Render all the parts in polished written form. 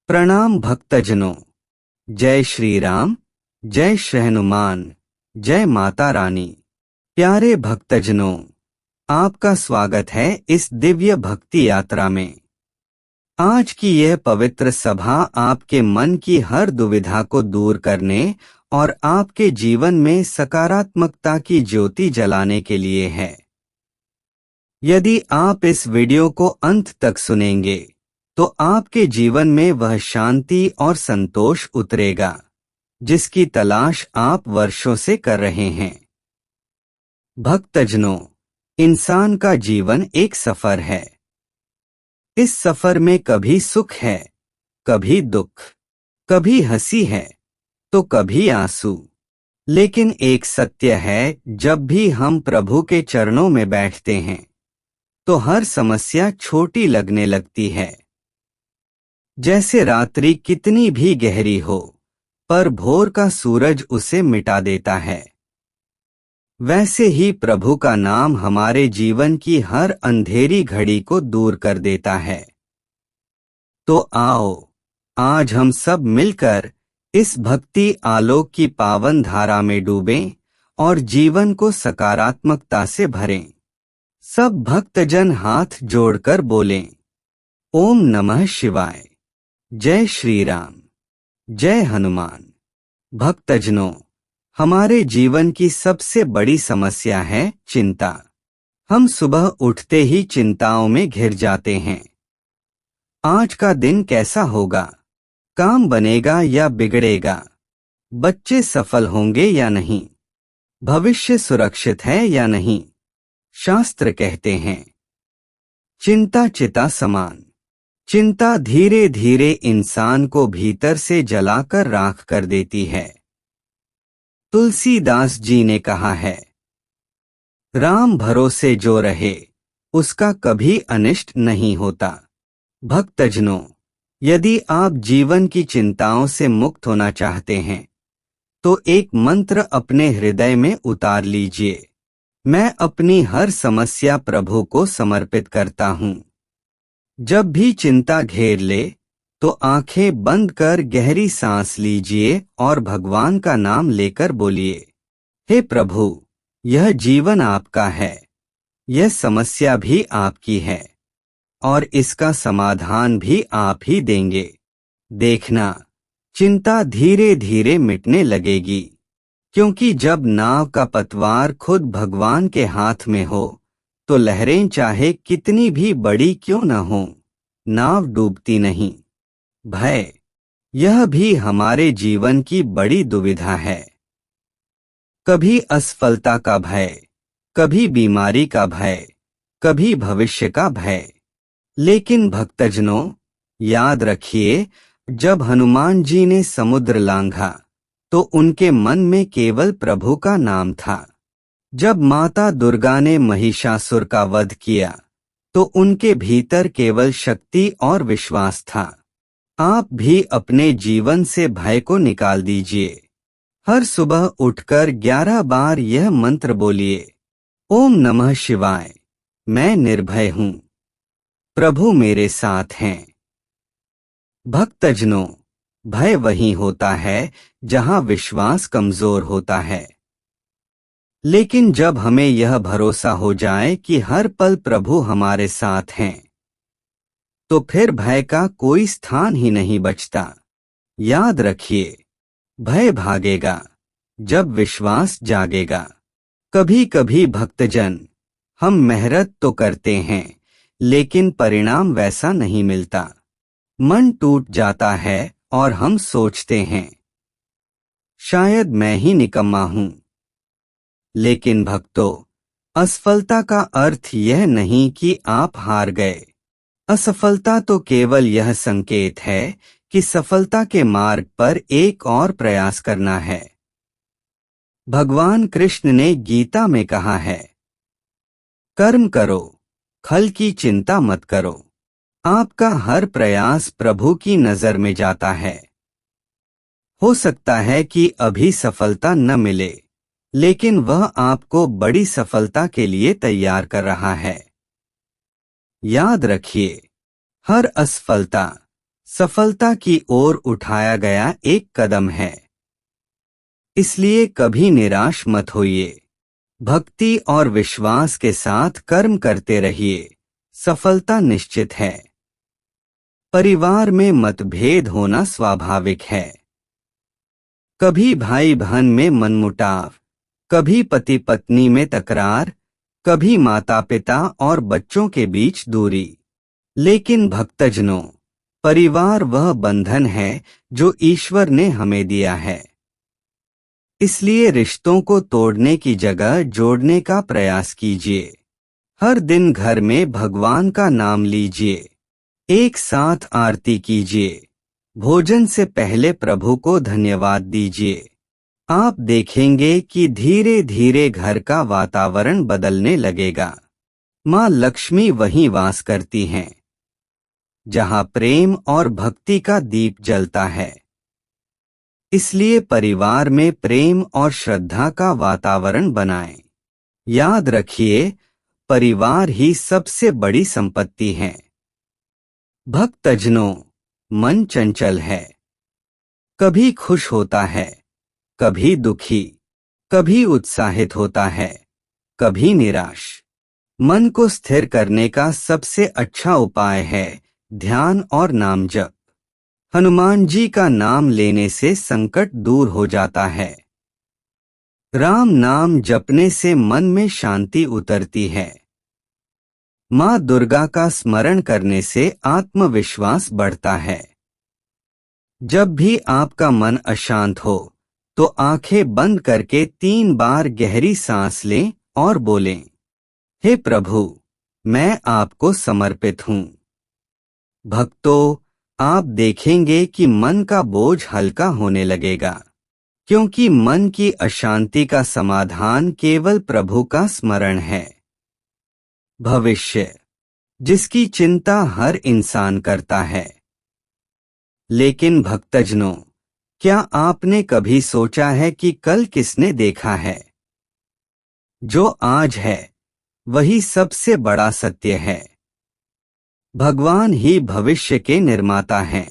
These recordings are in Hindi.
प्रणाम भक्तजनों। जय श्री राम, जय श्री हनुमान, जय माता रानी। प्यारे भक्तजनों, आपका स्वागत है इस दिव्य भक्ति यात्रा में। आज की यह पवित्र सभा आपके मन की हर दुविधा को दूर करने और आपके जीवन में सकारात्मकता की ज्योति जलाने के लिए है। यदि आप इस वीडियो को अंत तक सुनेंगे तो आपके जीवन में वह शांति और संतोष उतरेगा जिसकी तलाश आप वर्षों से कर रहे हैं। भक्तजनों, इंसान का जीवन एक सफर है। इस सफर में कभी सुख है, कभी दुख, कभी हंसी है तो कभी आंसू। लेकिन एक सत्य है, जब भी हम प्रभु के चरणों में बैठते हैं तो हर समस्या छोटी लगने लगती है। जैसे रात्रि कितनी भी गहरी हो पर भोर का सूरज उसे मिटा देता है, वैसे ही प्रभु का नाम हमारे जीवन की हर अंधेरी घड़ी को दूर कर देता है। तो आओ, आज हम सब मिलकर इस भक्ति आलोक की पावन धारा में डूबें और जीवन को सकारात्मकता से भरें। सब भक्तजन हाथ जोड़कर बोलें, ओम नमः शिवाय, जय श्री राम, जय हनुमान। भक्तजनों, हमारे जीवन की सबसे बड़ी समस्या है चिंता। हम सुबह उठते ही चिंताओं में घिर जाते हैं। आज का दिन कैसा होगा, काम बनेगा या बिगड़ेगा, बच्चे सफल होंगे या नहीं, भविष्य सुरक्षित है या नहीं। शास्त्र कहते हैं, चिंता चिता समान। चिंता धीरे धीरे इंसान को भीतर से जलाकर राख कर देती है। तुलसीदास जी ने कहा है, राम भरोसे जो रहे उसका कभी अनिष्ट नहीं होता। भक्तजनों, यदि आप जीवन की चिंताओं से मुक्त होना चाहते हैं तो एक मंत्र अपने हृदय में उतार लीजिए। मैं अपनी हर समस्या प्रभु को समर्पित करता हूँ। जब भी चिंता घेर ले तो आंखें बंद कर गहरी सांस लीजिए और भगवान का नाम लेकर बोलिए, हे प्रभु, यह जीवन आपका है, यह समस्या भी आपकी है और इसका समाधान भी आप ही देंगे। देखना, चिंता धीरे धीरे मिटने लगेगी, क्योंकि जब नाव का पतवार खुद भगवान के हाथ में हो तो लहरें चाहे कितनी भी बड़ी क्यों न हो, नाव डूबती नहीं। भय, यह भी हमारे जीवन की बड़ी दुविधा है। कभी असफलता का भय, कभी बीमारी का भय, कभी भविष्य का भय। लेकिन भक्तजनों, याद रखिए, जब हनुमान जी ने समुद्र लांघा तो उनके मन में केवल प्रभु का नाम था। जब माता दुर्गा ने महिषासुर का वध किया तो उनके भीतर केवल शक्ति और विश्वास था। आप भी अपने जीवन से भय को निकाल दीजिए। हर सुबह उठकर 11 बार यह मंत्र बोलिए, ओम नमः शिवाय, मैं निर्भय हूँ, प्रभु मेरे साथ हैं। भक्तजनों, भय वही होता है जहाँ विश्वास कमजोर होता है। लेकिन जब हमें यह भरोसा हो जाए कि हर पल प्रभु हमारे साथ हैं तो फिर भय का कोई स्थान ही नहीं बचता। याद रखिए, भय भागेगा जब विश्वास जागेगा। कभी कभी भक्तजन, हम मेहनत तो करते हैं लेकिन परिणाम वैसा नहीं मिलता। मन टूट जाता है और हम सोचते हैं, शायद मैं ही निकम्मा हूं। लेकिन भक्तों, असफलता का अर्थ यह नहीं कि आप हार गए। असफलता तो केवल यह संकेत है कि सफलता के मार्ग पर एक और प्रयास करना है। भगवान कृष्ण ने गीता में कहा है, कर्म करो, फल की चिंता मत करो। आपका हर प्रयास प्रभु की नजर में जाता है। हो सकता है कि अभी सफलता न मिले, लेकिन वह आपको बड़ी सफलता के लिए तैयार कर रहा है। याद रखिए, हर असफलता सफलता की ओर उठाया गया एक कदम है। इसलिए कभी निराश मत होइए। भक्ति और विश्वास के साथ कर्म करते रहिए, सफलता निश्चित है। परिवार में मतभेद होना स्वाभाविक है। कभी भाई बहन में मनमुटाव, कभी पति पत्नी में तकरार, कभी माता पिता और बच्चों के बीच दूरी। लेकिन भक्तजनों, परिवार वह बंधन है जो ईश्वर ने हमें दिया है। इसलिए रिश्तों को तोड़ने की जगह जोड़ने का प्रयास कीजिए। हर दिन घर में भगवान का नाम लीजिए, एक साथ आरती कीजिए, भोजन से पहले प्रभु को धन्यवाद दीजिए। आप देखेंगे कि धीरे धीरे घर का वातावरण बदलने लगेगा। माँ लक्ष्मी वहीं वास करती हैं, जहाँ प्रेम और भक्ति का दीप जलता है। इसलिए परिवार में प्रेम और श्रद्धा का वातावरण बनाएं। याद रखिए, परिवार ही सबसे बड़ी संपत्ति है। भक्तजनों, मन चंचल है, कभी खुश होता है, कभी दुखी, कभी उत्साहित होता है, कभी निराश। मन को स्थिर करने का सबसे अच्छा उपाय है ध्यान और नाम जप। हनुमान जी का नाम लेने से संकट दूर हो जाता है। राम नाम जपने से मन में शांति उतरती है। माँ दुर्गा का स्मरण करने से आत्मविश्वास बढ़ता है। जब भी आपका मन अशांत हो तो आंखें बंद करके 3 बार गहरी सांस लें और बोलें, हे प्रभु, मैं आपको समर्पित हूँ। भक्तों, आप देखेंगे कि मन का बोझ हल्का होने लगेगा, क्योंकि मन की अशांति का समाधान केवल प्रभु का स्मरण है। भविष्य, जिसकी चिंता हर इंसान करता है। लेकिन भक्तजनों, क्या आपने कभी सोचा है कि कल किसने देखा है? जो आज है वही सबसे बड़ा सत्य है। भगवान ही भविष्य के निर्माता हैं।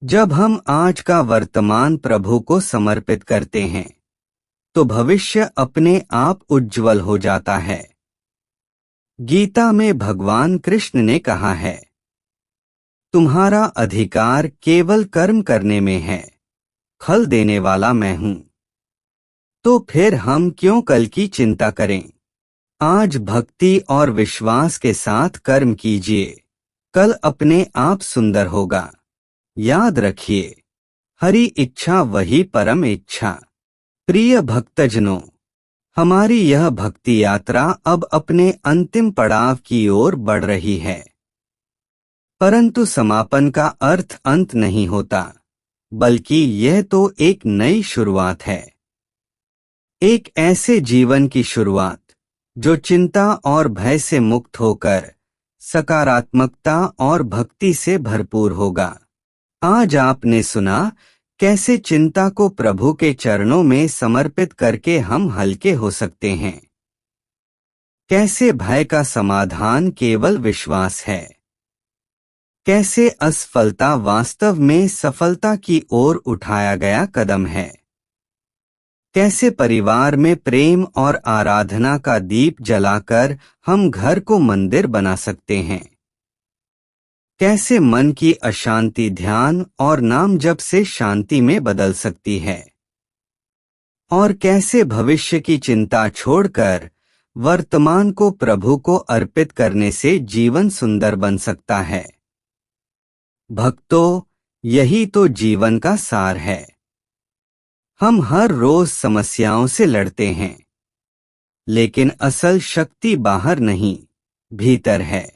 जब हम आज का वर्तमान प्रभु को समर्पित करते हैं तो भविष्य अपने आप उज्जवल हो जाता है। गीता में भगवान कृष्ण ने कहा है, तुम्हारा अधिकार केवल कर्म करने में है, फल देने वाला मैं हूं। तो फिर हम क्यों कल की चिंता करें? आज भक्ति और विश्वास के साथ कर्म कीजिए, कल अपने आप सुंदर होगा। याद रखिए, हरि इच्छा वही परम इच्छा। प्रिय भक्तजनों, हमारी यह भक्ति यात्रा अब अपने अंतिम पड़ाव की ओर बढ़ रही है। परंतु समापन का अर्थ अंत नहीं होता, बल्कि यह तो एक नई शुरुआत है। एक ऐसे जीवन की शुरुआत जो चिंता और भय से मुक्त होकर सकारात्मकता और भक्ति से भरपूर होगा। आज आपने सुना कैसे चिंता को प्रभु के चरणों में समर्पित करके हम हल्के हो सकते हैं। कैसे भय का समाधान केवल विश्वास है। कैसे असफलता वास्तव में सफलता की ओर उठाया गया कदम है। कैसे परिवार में प्रेम और आराधना का दीप जलाकर हम घर को मंदिर बना सकते हैं। कैसे मन की अशांति ध्यान और नाम जप से शांति में बदल सकती है। और कैसे भविष्य की चिंता छोड़कर वर्तमान को प्रभु को अर्पित करने से जीवन सुंदर बन सकता है। भक्तों, यही तो जीवन का सार है। हम हर रोज समस्याओं से लड़ते हैं, लेकिन असल शक्ति बाहर नहीं, भीतर है।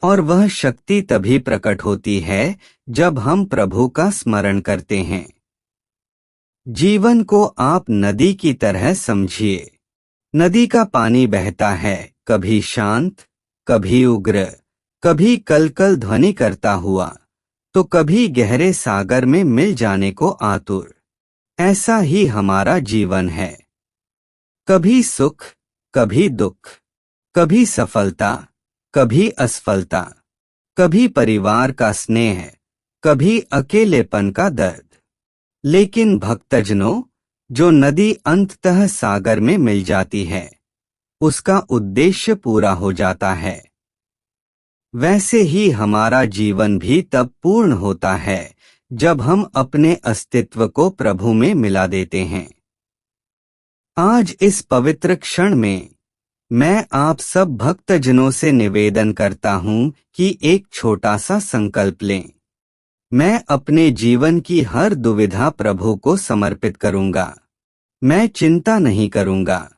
और वह शक्ति तभी प्रकट होती है जब हम प्रभु का स्मरण करते हैं। जीवन को आप नदी की तरह समझिए। नदी का पानी बहता है, कभी शांत, कभी उग्र, कभी कलकल ध्वनि करता हुआ, तो कभी गहरे सागर में मिल जाने को आतुर। ऐसा ही हमारा जीवन है। कभी सुख, कभी दुख, कभी सफलता, कभी असफलता। कभी परिवार का स्नेह, कभी अकेलेपन का दर्द। लेकिन भक्तजनों, जो नदी अंततः सागर में मिल जाती है, उसका उद्देश्य पूरा हो जाता है। वैसे ही हमारा जीवन भी तब पूर्ण होता है जब हम अपने अस्तित्व को प्रभु में मिला देते हैं। आज इस पवित्र क्षण में मैं आप सब भक्तजनों से निवेदन करता हूं कि एक छोटा सा संकल्प लें। मैं अपने जीवन की हर दुविधा प्रभु को समर्पित करूंगा। मैं चिंता नहीं करूंगा,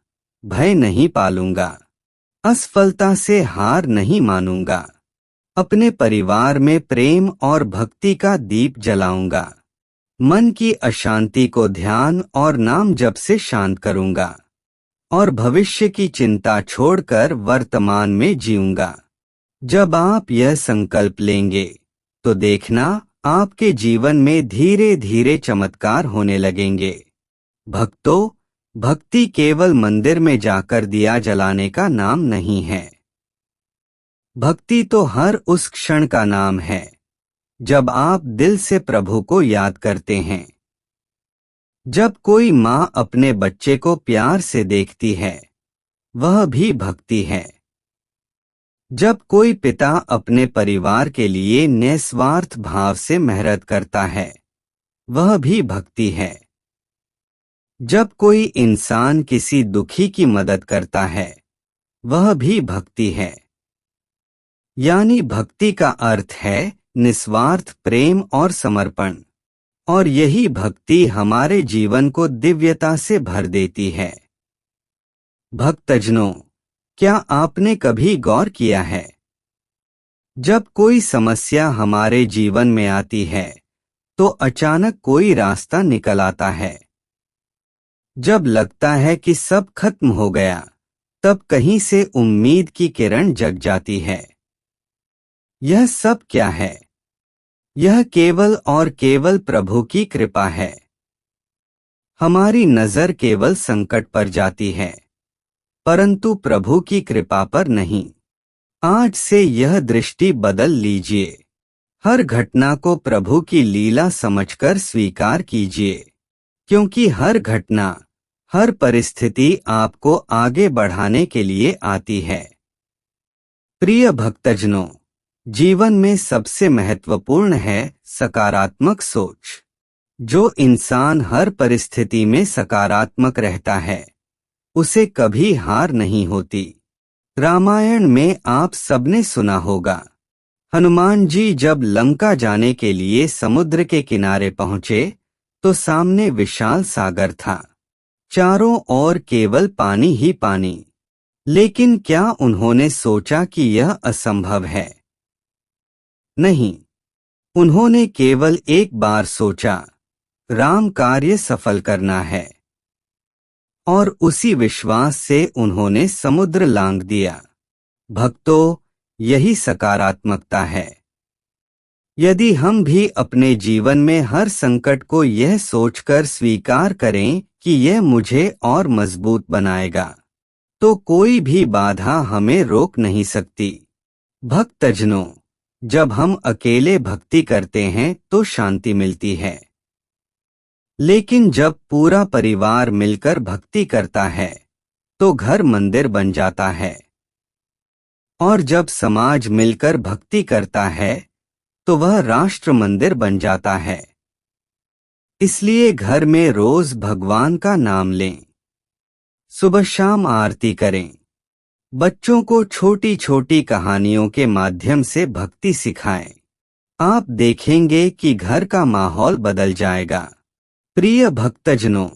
भय नहीं पालूंगा, असफलता से हार नहीं मानूंगा। अपने परिवार में प्रेम और भक्ति का दीप जलाऊंगा। मन की अशांति को ध्यान और नाम जप से शांत करूंगा और भविष्य की चिंता छोड़कर वर्तमान में जीऊंगा। जब आप यह संकल्प लेंगे तो देखना आपके जीवन में धीरे धीरे चमत्कार होने लगेंगे। भक्तों, भक्ति केवल मंदिर में जाकर दिया जलाने का नाम नहीं है। भक्ति तो हर उस क्षण का नाम है जब आप दिल से प्रभु को याद करते हैं। जब कोई माँ अपने बच्चे को प्यार से देखती है, वह भी भक्ति है। जब कोई पिता अपने परिवार के लिए निस्वार्थ भाव से मेहनत करता है, वह भी भक्ति है। जब कोई इंसान किसी दुखी की मदद करता है, वह भी भक्ति है। यानी भक्ति का अर्थ है निस्वार्थ प्रेम और समर्पण, और यही भक्ति हमारे जीवन को दिव्यता से भर देती है। भक्तजनों, क्या आपने कभी गौर किया है, जब कोई समस्या हमारे जीवन में आती है तो अचानक कोई रास्ता निकल आता है। जब लगता है कि सब खत्म हो गया, तब कहीं से उम्मीद की किरण जग जाती है। यह सब क्या है? यह केवल और केवल प्रभु की कृपा है। हमारी नजर केवल संकट पर जाती है, परंतु प्रभु की कृपा पर नहीं। आज से यह दृष्टि बदल लीजिए। हर घटना को प्रभु की लीला समझकर स्वीकार कीजिए, क्योंकि हर घटना, हर परिस्थिति आपको आगे बढ़ाने के लिए आती है। प्रिय भक्तजनों, जीवन में सबसे महत्वपूर्ण है सकारात्मक सोच। जो इंसान हर परिस्थिति में सकारात्मक रहता है, उसे कभी हार नहीं होती। रामायण में आप सबने सुना होगा, हनुमान जी जब लंका जाने के लिए समुद्र के किनारे पहुंचे तो सामने विशाल सागर था, चारों ओर केवल पानी ही पानी। लेकिन क्या उन्होंने सोचा कि यह असंभव है? नहीं, उन्होंने केवल एक बार सोचा, राम कार्य सफल करना है, और उसी विश्वास से उन्होंने समुद्र लांघ दिया। भक्तों, यही सकारात्मकता है। यदि हम भी अपने जीवन में हर संकट को यह सोचकर स्वीकार करें कि यह मुझे और मजबूत बनाएगा, तो कोई भी बाधा हमें रोक नहीं सकती। भक्तजनों, जब हम अकेले भक्ति करते हैं तो शांति मिलती है, लेकिन जब पूरा परिवार मिलकर भक्ति करता है तो घर मंदिर बन जाता है, और जब समाज मिलकर भक्ति करता है तो वह राष्ट्र मंदिर बन जाता है। इसलिए घर में रोज भगवान का नाम लें, सुबह शाम आरती करें, बच्चों को छोटी छोटी कहानियों के माध्यम से भक्ति सिखाएं। आप देखेंगे कि घर का माहौल बदल जाएगा। प्रिय भक्तजनों,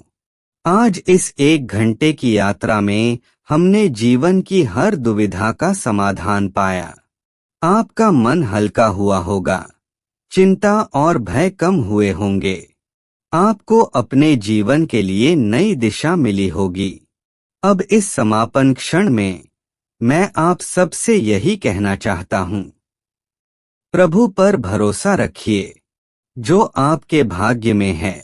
आज इस 1 घंटे की यात्रा में हमने जीवन की हर दुविधा का समाधान पाया। आपका मन हल्का हुआ होगा, चिंता और भय कम हुए होंगे। आपको अपने जीवन के लिए नई दिशा मिली होगी। अब इस समापन क्षण में मैं आप सबसे यही कहना चाहता हूँ, प्रभु पर भरोसा रखिए। जो आपके भाग्य में है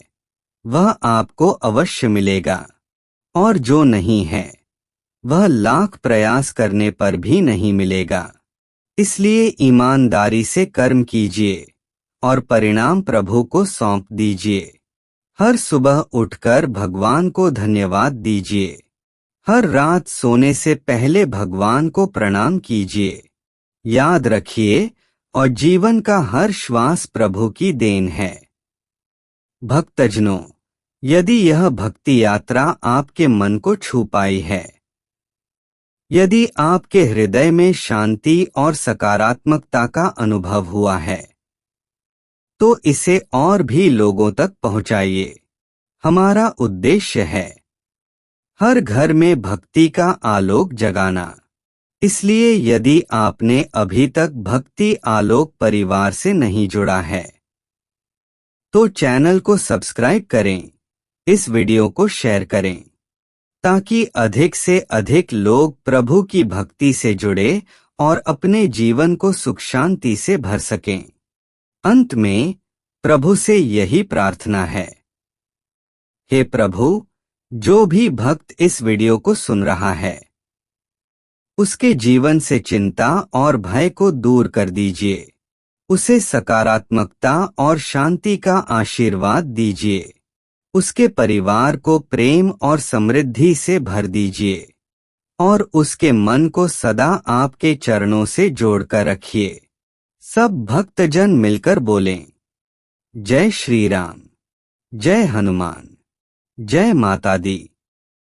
वह आपको अवश्य मिलेगा, और जो नहीं है वह लाख प्रयास करने पर भी नहीं मिलेगा। इसलिए ईमानदारी से कर्म कीजिए और परिणाम प्रभु को सौंप दीजिए। हर सुबह उठकर भगवान को धन्यवाद दीजिए। हर रात सोने से पहले भगवान को प्रणाम कीजिए। याद रखिए, और जीवन का हर श्वास प्रभु की देन है। भक्तजनों, यदि यह भक्ति यात्रा आपके मन को छू पाई है, यदि आपके हृदय में शांति और सकारात्मकता का अनुभव हुआ है, तो इसे और भी लोगों तक पहुंचाइए। हमारा उद्देश्य है हर घर में भक्ति का आलोक जगाना। इसलिए यदि आपने अभी तक भक्ति आलोक परिवार से नहीं जुड़ा है, तो चैनल को सब्सक्राइब करें, इस वीडियो को शेयर करें, ताकि अधिक से अधिक लोग प्रभु की भक्ति से जुड़े और अपने जीवन को सुख शांति से भर सकें। अंत में प्रभु से यही प्रार्थना है, हे प्रभु, जो भी भक्त इस वीडियो को सुन रहा है, उसके जीवन से चिंता और भय को दूर कर दीजिए। उसे सकारात्मकता और शांति का आशीर्वाद दीजिए। उसके परिवार को प्रेम और समृद्धि से भर दीजिए और उसके मन को सदा आपके चरणों से जोड़कर रखिए। सब भक्तजन मिलकर बोलें, जय श्री राम, जय हनुमान, जय माता दी।